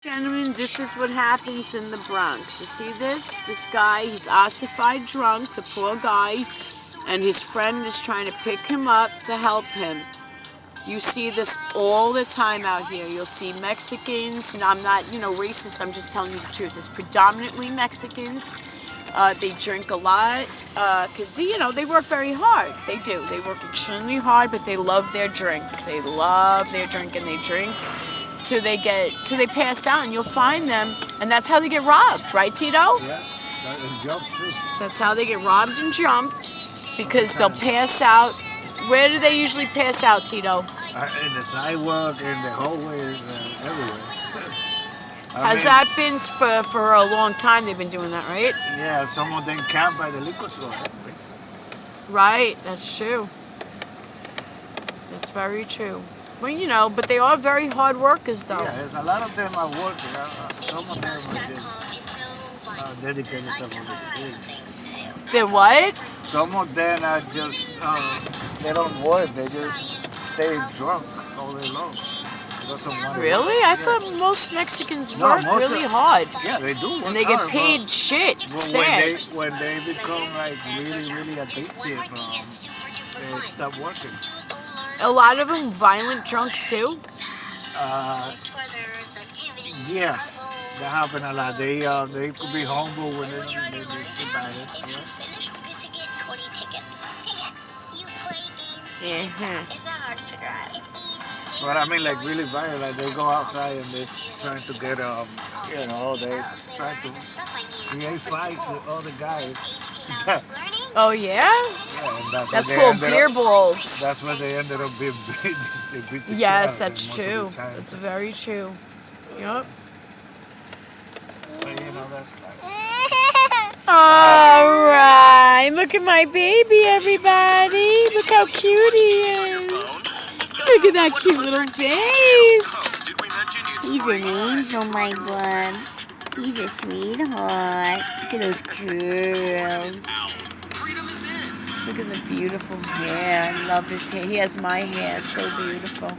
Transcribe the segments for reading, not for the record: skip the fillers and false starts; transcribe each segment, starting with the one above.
Gentlemen, this is what happens in the Bronx. You see this? This guy, he's ossified drunk, the poor guy, and his friend is trying to pick him up to help him. You see this all the time out here. You'll see Mexicans, and I'm not, racist, I'm just telling you the truth. It's predominantly Mexicans. They drink a lot, because, they work very hard. They do. They work extremely hard, but they love their drink. They love their drink, and they drink till they pass out, and you'll find them, and that's how they get robbed, right, Tito? Yeah, and jumped too. That's how they get robbed and jumped, because they'll pass out. Where do they usually pass out, Tito? In the sidewalk, in the hallways, everywhere. Has that been for a long time? They've been doing that, right? Yeah, some of them camp by the liquor store. Right, that's true. That's very true. Well, but they are very hard workers, though. Yeah, a lot of them are working. Some of them are just dedicated themselves. They're what? Some of them are just, they don't work. They just stay drunk all day long. Really? I thought most Mexicans work really hard. Yeah, they do. And they get paid shit. It's sad. When they become like really addicted, they stop working. A lot of them violent drunks too? Yeah, that happen a lot. They could be humble when they buy it. Yeah. It's not hard to figure out. It's easy. But I mean, like really violent. Like they go outside and they trying to get they try to create fights with other guys. Oh yeah? Yeah, and that's called beer balls. That's why they ended up being beat. They beat the yes, shit out that's true. That's very true. Yep. But that's like. All right, look at my baby, everybody. Look how cute he is. Look at that cute little face. He's an angel, my loves. He's a sweetheart. Look at those curls. Look at the beautiful hair. I love his hair. He has my hair. It's so beautiful.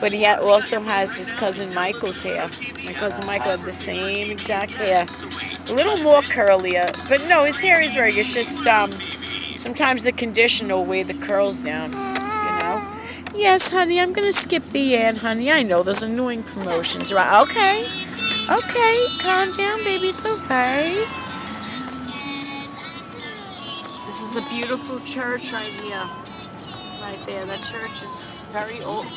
But he also has his cousin Michael's hair. My cousin Michael had the same exact hair. A little more curlier. But no, his hair is very good. It's just sometimes the conditioner will weigh the curls down. Yes, honey, I'm going to skip the ad, honey. I know those annoying promotions, right? Okay. Okay, calm down, baby. It's okay. This is a beautiful church right here. Right there. That church is very old.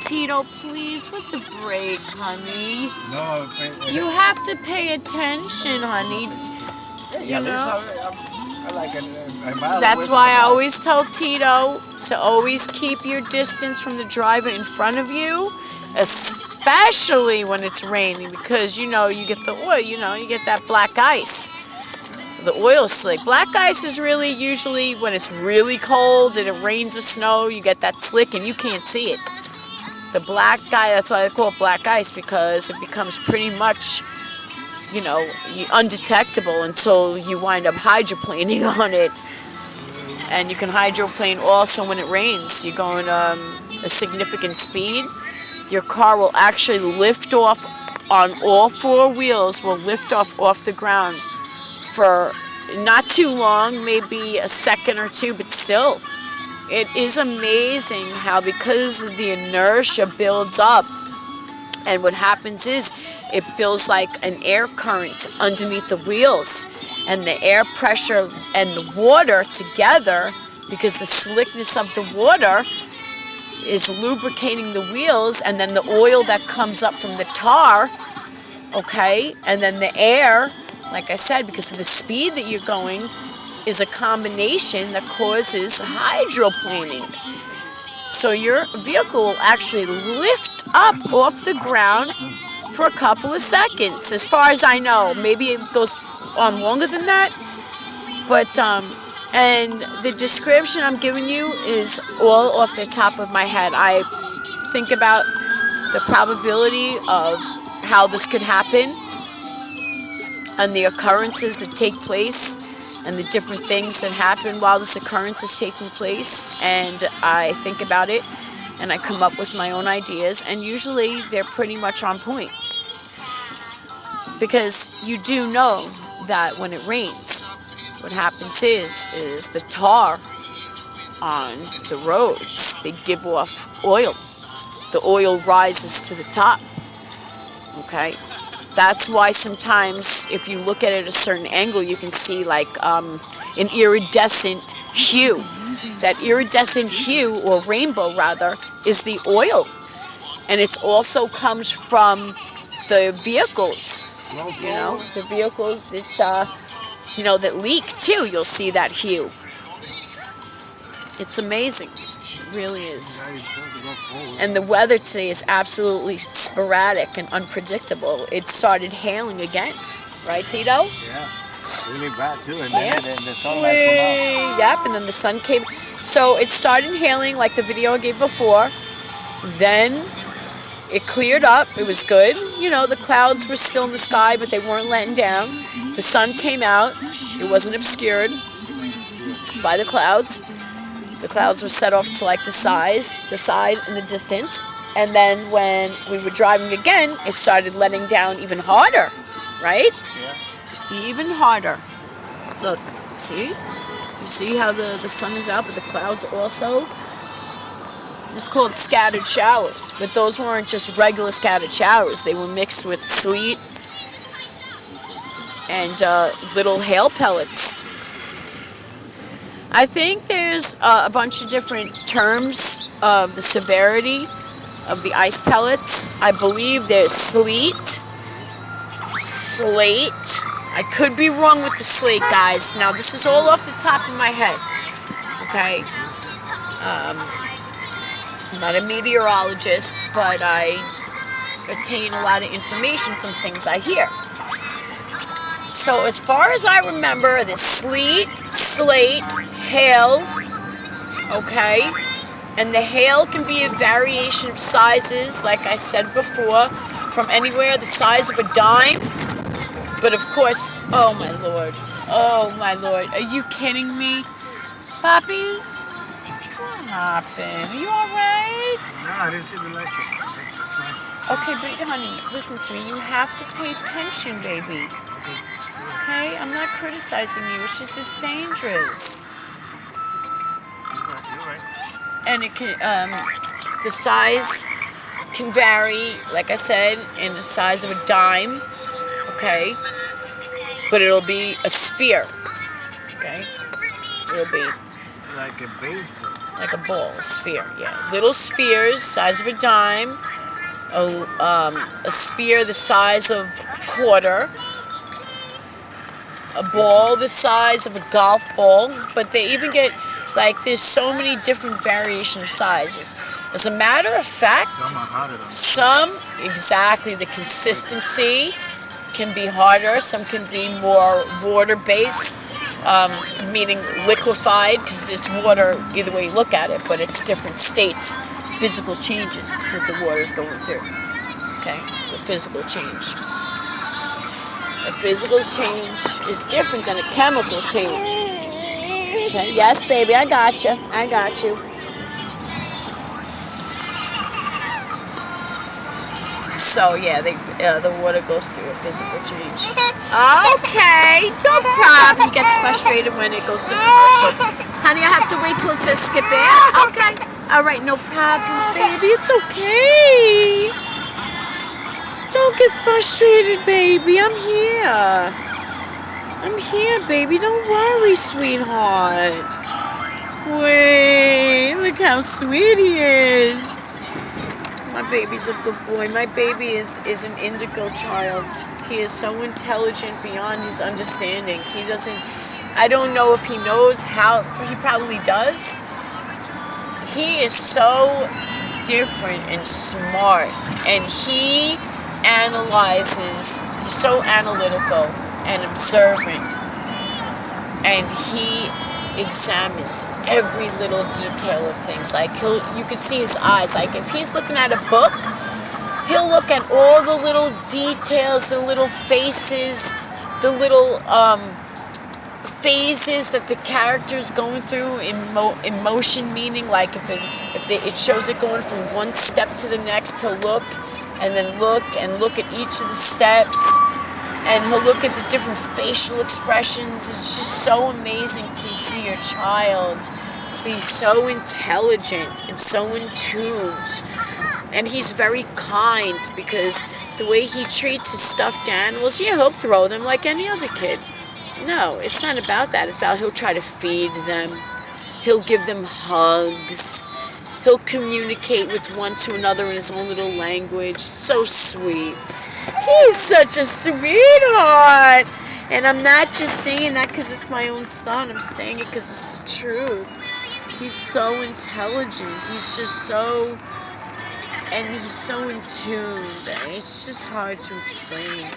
Tito, please, with the break, honey. No, you have to pay attention, honey. That's why I always tell Tito to always keep your distance from the driver in front of you, especially when it's raining, because you get the oil, you get that black ice, the oil slick. Black ice is really usually when it's really cold and it rains or snow, you get that slick and you can't see it. The black guy, that's why they call it black ice, because it becomes pretty much undetectable until you wind up hydroplaning on it. And you can hydroplane also when it rains. You're going a significant speed. Your car will actually lift off on all four wheels, will lift off the ground for not too long, maybe a second or two, but still. It is amazing how, because the inertia builds up, and what happens is it builds like an air current underneath the wheels, and the air pressure and the water together, because the slickness of the water is lubricating the wheels, and then the oil that comes up from the tar, okay, and then the air, like I said, because of the speed that you're going, is a combination that causes hydroplaning. So your vehicle will actually lift up off the ground for a couple of seconds, as far as I know. Maybe it goes on longer than that, but and the description I'm giving you is all off the top of my head. I think about the probability of how this could happen and the occurrences that take place and the different things that happen while this occurrence is taking place, and I think about it and I come up with my own ideas, and usually they're pretty much on point. Because you do know that when it rains, what happens is the tar on the roads, they give off oil. The oil rises to the top. Okay? That's why sometimes if you look at it at a certain angle, you can see like an iridescent hue. That iridescent hue, or rainbow rather, is the oil. And it also comes from the vehicles. You know, the vehicles that leak too, you'll see that hue. It's amazing. It really is. And the weather today is absolutely sporadic and unpredictable. It started hailing again. Right, Tito? Yeah. Really bad too. And then the sunlight came out. Yep, and then the sun came. So it started hailing like the video I gave before. Then it cleared up. It was good. You know, the clouds were still in the sky, but they weren't letting down. The sun came out. It wasn't obscured by the clouds. The clouds were set off to like the side in the distance. And then when we were driving again, it started letting down even harder, right? Yeah. Even harder. Look, see? You see how the sun is out, but the clouds also? It's called scattered showers. But those weren't just regular scattered showers. They were mixed with sleet and little hail pellets. I think there's a bunch of different terms of the severity of the ice pellets. I believe there's sleet, slate. I could be wrong with the slate, guys. Now, this is all off the top of my head, okay? I'm not a meteorologist, but I attain a lot of information from things I hear. So as far as I remember, the sleet, slate, hail, okay? And the hail can be a variation of sizes, like I said before, from anywhere the size of a dime. But of course, oh my lord, are you kidding me? Poppy? What happened? Are you alright? No, I didn't see the light. Okay, but honey, listen to me. You have to pay attention, baby. Okay? I'm not criticizing you. It's just it's dangerous. You're right. And it can, the size can vary, like I said, in the size of a dime, okay? But it'll be a sphere, okay? It'll be Like a baseball. like a ball, a sphere, yeah. Little spheres, size of a dime, a sphere the size of a quarter, a ball the size of a golf ball, but they even get, like, there's so many different variation of sizes. As a matter of fact, Some are harder than exactly, the consistency can be harder, some can be more water-based, meaning liquefied, because it's water either way you look at it, but it's different states, physical changes that the water's going through. Okay, it's a physical change. A physical change is different than a chemical change. Okay, yes, baby, I got you. I got you. So yeah, the water goes through a physical change. Okay, no problem. He gets frustrated when it goes to commercial. Honey, I have to wait till it says skip it. Okay. All right, no problem, baby. It's okay. Don't get frustrated, baby. I'm here. I'm here, baby. Don't worry, sweetheart. Wait, look how sweet he is. My baby's a good boy. My baby is an indigo child. He is so intelligent beyond his understanding. I don't know if he knows how, he probably does. He is so different and smart, and he analyzes, he's so analytical and observant, and he examines every little detail of things. Like you can see his eyes. Like if he's looking at a book, he'll look at all the little details, the little faces, the little phases that the character's going through in motion. Meaning, like if it shows it going from one step to the next, he'll look and then look and look at each of the steps. and he'll look at the different facial expressions. It's just so amazing to see your child be so intelligent and so in tuned. And he's very kind because the way he treats his stuffed animals, yeah, he'll throw them like any other kid. No, it's not about that. It's about he'll try to feed them. He'll give them hugs. He'll communicate with one to another in his own little language. So sweet. He's such a sweetheart. And I'm not just saying that because it's my own son. I'm saying it because it's the truth. He's so intelligent. He's just so... And he's so in tune. It's just hard to explain.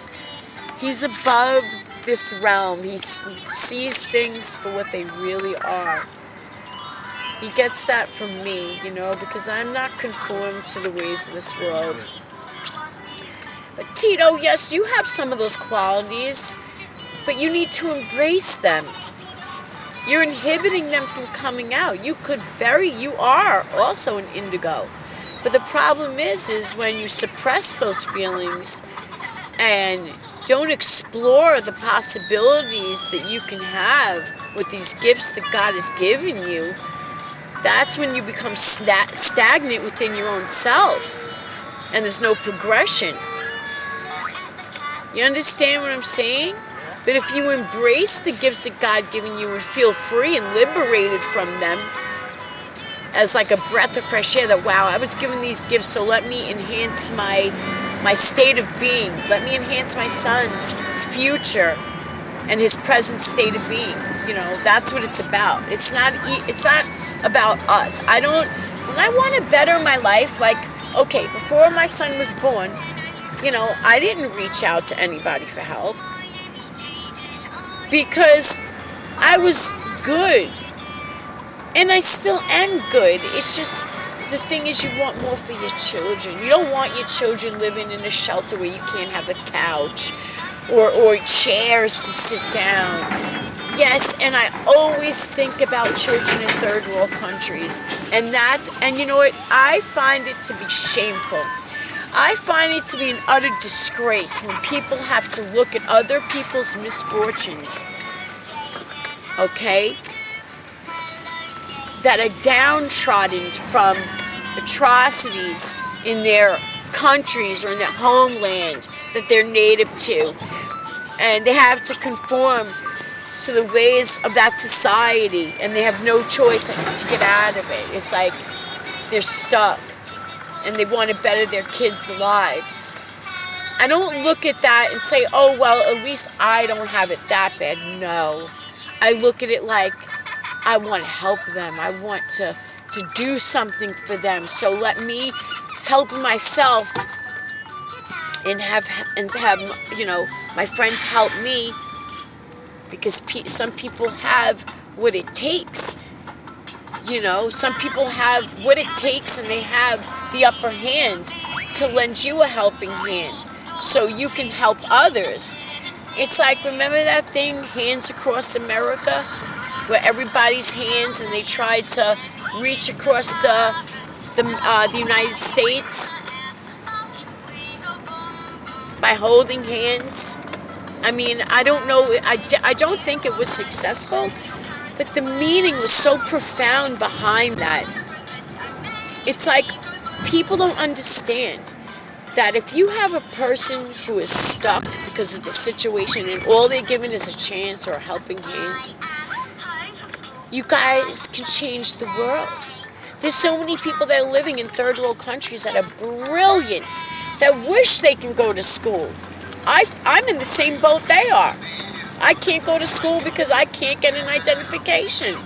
He's above this realm. He sees things for what they really are. He gets that from me, you know, because I'm not conformed to the ways of this world. But Tito, yes, you have some of those qualities, but you need to embrace them. You're inhibiting them from coming out. You are also an indigo. But the problem is when you suppress those feelings and don't explore the possibilities that you can have with these gifts that God has given you, that's when you become stagnant within your own self. And there's no progression. You understand what I'm saying? But if you embrace the gifts that God's given you and feel free and liberated from them, as like a breath of fresh air, that wow, I was given these gifts, so let me enhance my state of being. Let me enhance my son's future and his present state of being. You know, that's what it's about. It's not about us. When I want to better my life, like, okay, before my son was born, you know, I didn't reach out to anybody for help because I was good. And I still am good. It's just, the thing is, you want more for your children. You don't want your children living in a shelter where you can't have a couch or chairs to sit down. Yes, and I always think about children in third world countries. And you know what? I find it to be shameful. I find it to be an utter disgrace when people have to look at other people's misfortunes. Okay? That are downtrodden from atrocities in their countries or in their homeland that they're native to. And they have to conform to the ways of that society, and they have no choice to get out of it. It's like they're stuck, and they want to better their kids' lives. I don't look at that and say, oh, well, at least I don't have it that bad. No. I look at it like, I want to help them. I want to do something for them. So let me help myself and have you know, my friends help me, because some people have what it takes. You know, some people have what it takes and they have the upper hand to lend you a helping hand so you can help others. It's like, remember that thing, Hands Across America? Where everybody's hands and they tried to reach across the United States by holding hands. I mean, I don't know, I don't think it was successful, but the meaning was so profound behind that. It's like people don't understand that if you have a person who is stuck because of the situation and all they're given is a chance or a helping hand, you guys can change the world. There's so many people that are living in third world countries that are brilliant, that wish they can go to school. I'm in the same boat they are. I can't go to school because I can't get an identification.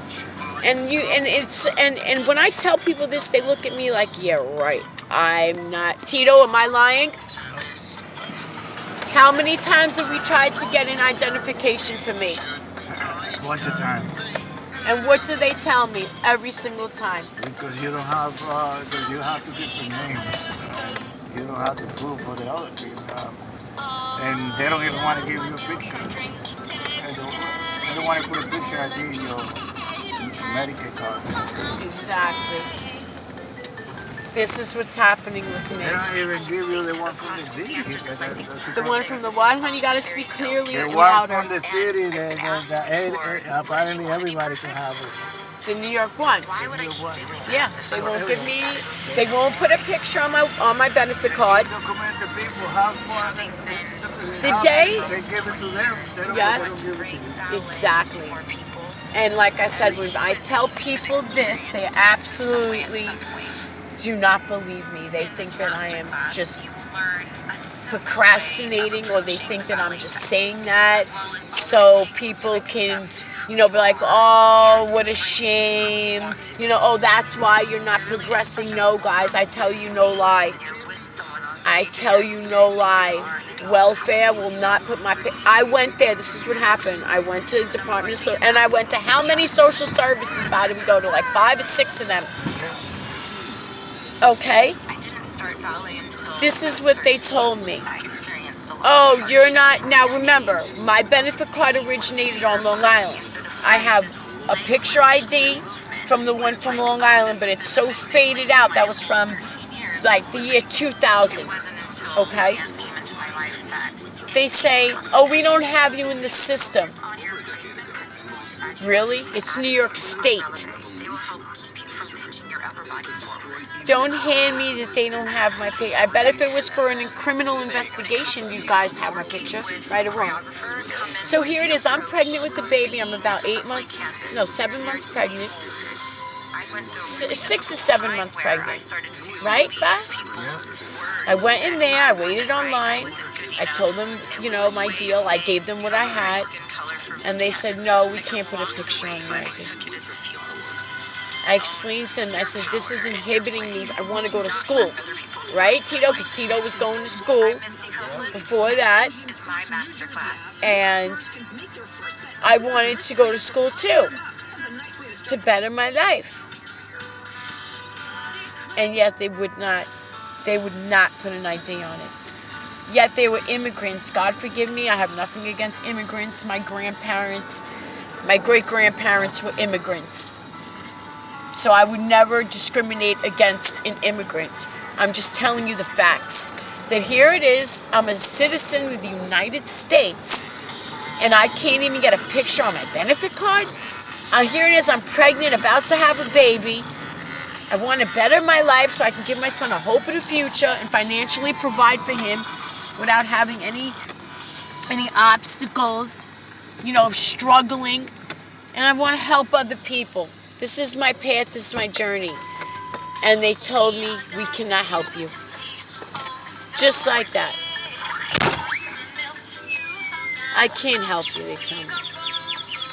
And when I tell people this, they look at me like, yeah, right. I'm not. Tito, am I lying? How many times have we tried to get an identification for me? Bunch of times. And what do they tell me every single time? Because you don't have, you have to get the name. You don't have to prove for the other people. And they don't even want to give you a picture. They don't want to put a picture ID in your Medicaid card. Exactly. This is what's happening with me. They don't even give you the one from the city. The one from the what, honey? You gotta speak clearly The and one louder. from the city, apparently everybody can have it. The New York one. The new one, Yeah, they won't give me. They won't put a picture on my benefit card. Document the people how far The day. they give it to them. Yes. They don't give it to you. Exactly. And like I said, when I tell people this, they absolutely do not believe me. They think that I am just procrastinating, or they think that I'm just saying that so people can, be like, oh, what a shame. Oh, that's why you're not progressing. No, guys, I tell you no lie. I tell you no lie. Welfare will not put I went there. This is what happened. I went to the Department of and I went to how many social services? How did we go to? Like 5 or 6 of them. Okay. This is what they told me. Oh, you're not. Now remember, my benefit card originated on Long Island. I have a picture ID from the one from Long Island, but it's so faded out. That was from like the year 2000. Okay. They say, oh, we don't have you in the system. Really? It's New York State. Don't hand me that they don't have my picture. I bet if it was for a criminal investigation, you guys have my picture, right or wrong. So here it is. I'm pregnant with the baby. I'm about 7 months pregnant. 6 or 7 months pregnant. Right, Beth? Yes. I went in there. I waited online. I told them, my deal. I gave them what I had. And they said, no, we can't put a picture on your ID. I explained to them, I said, this is inhibiting me. I want to go to school. Right, Tito? Because Tito was going to school before that. And I wanted to go to school too, to better my life. And yet they would not put an ID on it. Yet they were immigrants. God forgive me, I have nothing against immigrants. My grandparents, my great-grandparents were immigrants. So I would never discriminate against an immigrant. I'm just telling you the facts. That here it is, I'm a citizen of the United States, and I can't even get a picture on my benefit card? Here it is, I'm pregnant, about to have a baby. I want to better my life so I can give my son a hope of the future and financially provide for him without having any obstacles, of struggling. And I want to help other people. This is my path, this is my journey. And they told me, we cannot help you. Just like that. I can't help you, they tell me.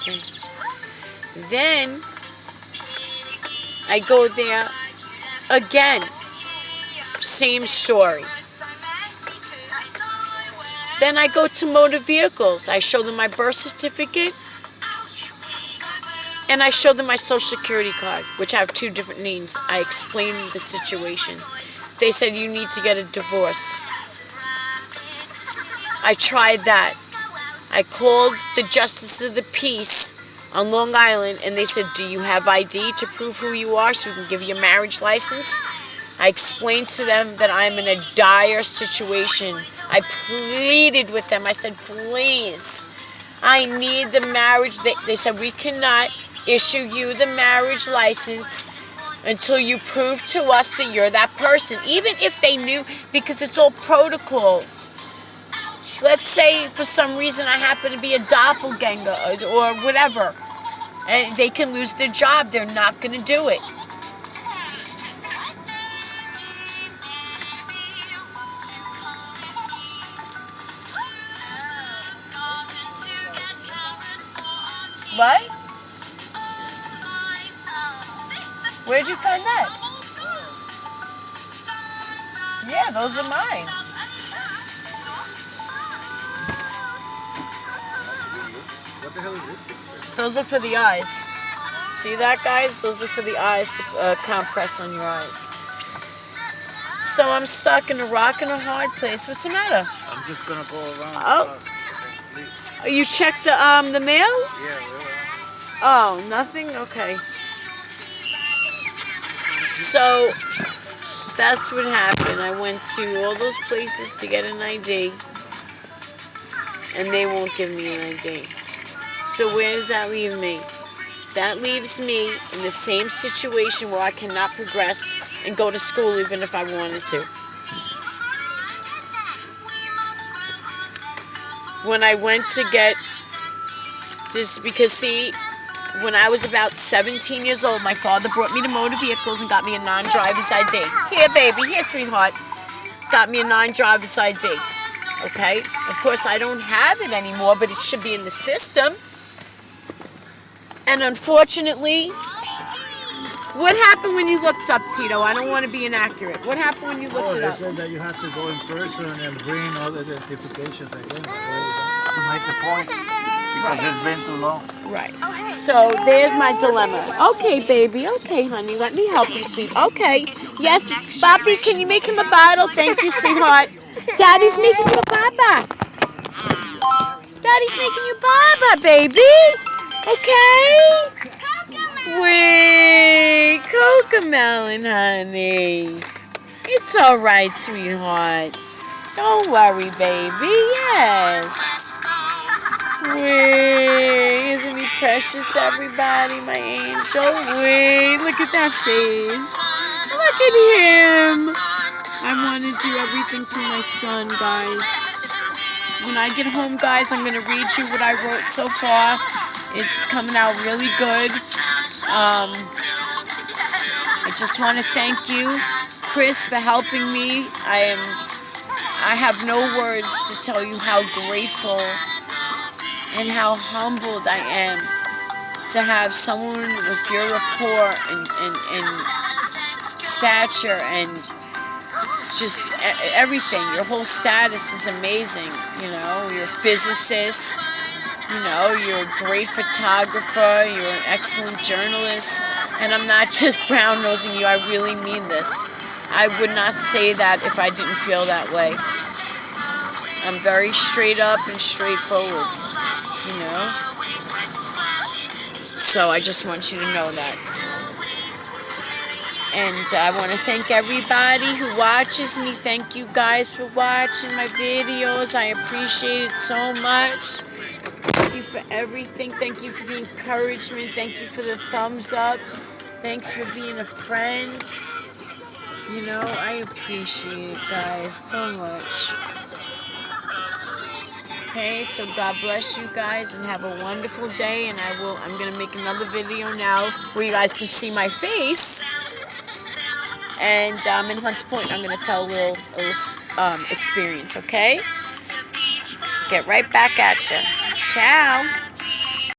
Okay. Then I go there again. Same story. Then I go to motor vehicles. I show them my birth certificate. And I show them my social security card, which have 2 different names. I explain the situation. They said, you need to get a divorce. I tried that. I called the Justice of the Peace on Long Island, and they said, do you have ID to prove who you are so we can give you a marriage license? I explained to them that I'm in a dire situation. I pleaded with them. I said, please, I need the marriage. They said, we cannot issue you the marriage license until you prove to us that you're that person. Even if they knew, because it's all protocols. Let's say for some reason I happen to be a doppelganger or whatever, and they can lose their job. They're not going to do it. What? Where'd you find that? Yeah, those are mine. What the hell is this? Those are for the eyes. See that, guys? Those are for the eyes to compress on your eyes. So I'm stuck in a rock and a hard place. What's the matter? I'm just gonna go around. Oh. You checked the mail? Yeah. Oh, nothing? Okay. So that's what happened. I went to all those places to get an ID, and they won't give me an ID. So where does that leave me? That leaves me in the same situation where I cannot progress and go to school even if I wanted to. When I went to get, just because see, when I was about 17 years old, my father brought me to motor vehicles and got me a non-driver's ID. Here, baby. Here, sweetheart. Got me a non-driver's ID. Okay? Of course, I don't have it anymore, but it should be in the system. And unfortunately, what happened when you looked up, Tito? I don't want to be inaccurate. What happened when you looked it They up? said that you have to go in person and bring all the identifications again to make the point because it's been too long. Right. So there's my dilemma. Okay, baby. Okay, honey. Let me help you sleep. Okay. Yes, Bobby, can you make him a bottle? Thank you, sweetheart. Daddy's making you a baba. Daddy's making you baba, baby. Okay? Wait, Cocomelon, honey. It's all right, sweetheart. Don't worry, baby. Yes. Wait, isn't he precious, everybody? My angel. Wait, look at that face. Look at him. I want to do everything for my son, guys. When I get home, guys, I'm going to read you what I wrote so far. It's coming out really good. I just want to thank you, Chris, for helping me. I have no words to tell you how grateful and how humbled I am to have someone with your rapport and stature and just everything. Your whole status is amazing. You know, you're a physicist. You know, you're a great photographer. You're an excellent journalist. And I'm not just brown-nosing you. I really mean this. I would not say that if I didn't feel that way. I'm very straight up and straightforward. You know? So I just want you to know that. And I want to thank everybody who watches me. Thank you guys for watching my videos. I appreciate it so much. Thank you for everything. Thank you for the encouragement. Thank you for the thumbs up. Thanks for being a friend. You know, I appreciate it, guys, so much. Okay, so God bless you guys and have a wonderful day. And I'm going to make another video now where you guys can see my face. And in Hunts Point, I'm going to tell a little experience, okay? Get right back at you. Ciao.